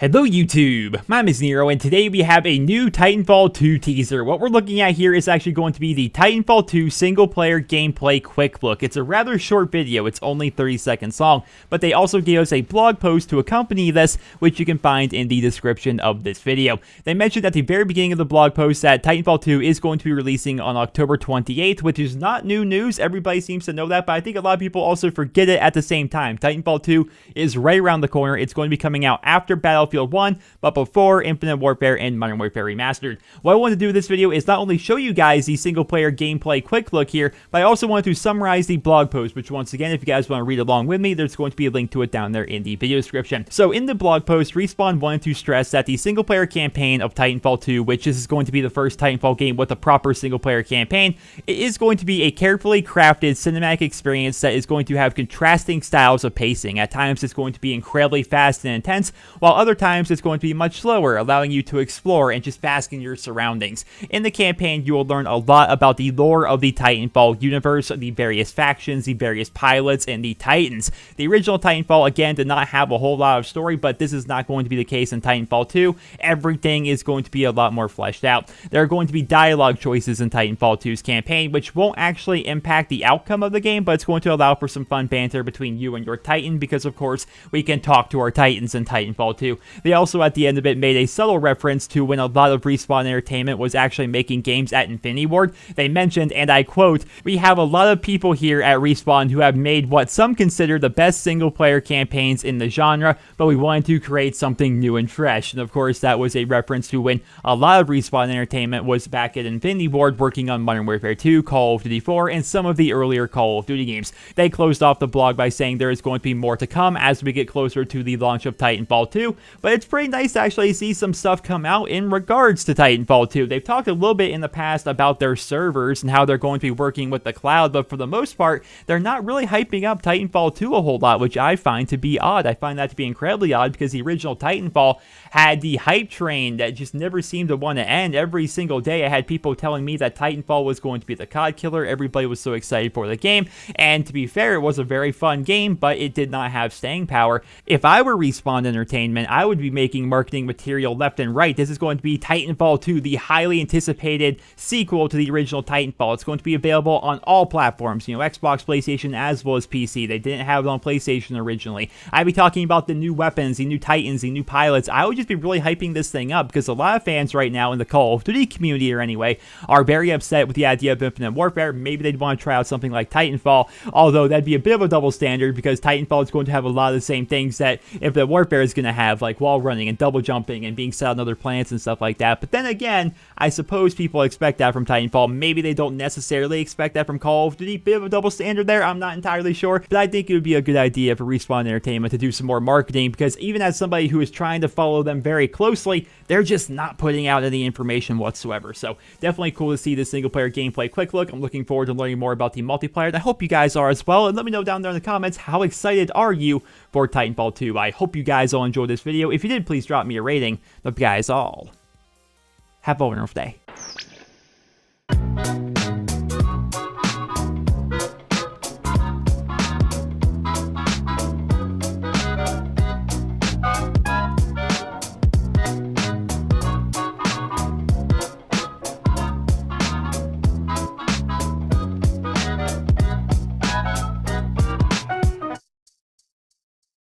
Hello YouTube, my name is Nero, and today we have a new Titanfall 2 teaser. What we're looking at here is actually going to be the Titanfall 2 single-player gameplay quick look. It's a rather short video, it's only 30 seconds long, but they also gave us a blog post to accompany this, which you can find in the description of this video. They mentioned at the very beginning of the blog post that Titanfall 2 is going to be releasing on October 28th, which is not new news. Everybody seems to know that, but I think a lot of people also forget it at the same time. Titanfall 2 is right around the corner. It's going to be coming out after Battlefield 1, but before Infinite Warfare and Modern Warfare Remastered. What I want to do with this video is not only show you guys the single-player gameplay quick look here, but I also want to summarize the blog post, which once again, if you guys want to read along with me, there's going to be a link to it down there in the video description. So in the blog post, Respawn wanted to stress that the single-player campaign of Titanfall 2, which is going to be the first Titanfall game with a proper single-player campaign, it is going to be a carefully crafted cinematic experience that is going to have contrasting styles of pacing. At times, it's going to be incredibly fast and intense, while other times it's going to be much slower, allowing you to explore and just bask in your surroundings. In the campaign, you will learn a lot about the lore of the Titanfall universe, the various factions, the various pilots, and the Titans. The original Titanfall, again, did not have a whole lot of story, but this is not going to be the case in Titanfall 2. Everything is going to be a lot more fleshed out. There are going to be dialogue choices in Titanfall 2's campaign, which won't actually impact the outcome of the game, but it's going to allow for some fun banter between you and your Titan, because of course, we can talk to our Titans in Titanfall 2. They also at the end of it made a subtle reference to when a lot of Respawn Entertainment was actually making games at Infinity Ward. They mentioned, and I quote, "We have a lot of people here at Respawn who have made what some consider the best single-player campaigns in the genre, but we wanted to create something new and fresh." And of course, that was a reference to when a lot of Respawn Entertainment was back at Infinity Ward working on Modern Warfare 2, Call of Duty 4, and some of the earlier Call of Duty games. They closed off the blog by saying there is going to be more to come as we get closer to the launch of Titanfall 2, but it's pretty nice to actually see some stuff come out in regards to Titanfall 2. They've talked a little bit in the past about their servers and how they're going to be working with the cloud, but for the most part, they're not really hyping up Titanfall 2 a whole lot, which I find to be odd. I find that to be incredibly odd because the original Titanfall had the hype train that just never seemed to want to end. Every single day, I had people telling me that Titanfall was going to be the COD killer. Everybody was so excited for the game, and to be fair, it was a very fun game, but it did not have staying power. If I were Respawn Entertainment, I would be making marketing material left and right. This is going to be Titanfall 2, the highly anticipated sequel to the original Titanfall. It's going to be available on all platforms, Xbox, PlayStation, as well as PC. They didn't have it on PlayStation originally. I'd be talking about the new weapons, the new Titans, the new pilots. I would just be really hyping this thing up because a lot of fans right now in the Call of Duty community, or anyway, are very upset with the idea of Infinite Warfare. Maybe they'd want to try out something like Titanfall, although that'd be a bit of a double standard because Titanfall is going to have a lot of the same things that Infinite Warfare is going to have, like wall running and double jumping and being set on other planets and stuff like that. But then again, I suppose people expect that from Titanfall. Maybe they don't necessarily expect that from Call of Duty. Bit of a double standard there, I'm not entirely sure. But I think it would be a good idea for Respawn Entertainment to do some more marketing, because even as somebody who is trying to follow them very closely, they're just not putting out any information whatsoever. So definitely cool to see this single player gameplay quick look. I'm looking forward to learning more about the multiplayer, and I hope you guys are as well. And let me know down there in the comments, how excited are you for Titanfall 2? I hope you guys all enjoyed this video. If you did, please drop me a rating. Hope you guys all have a wonderful day.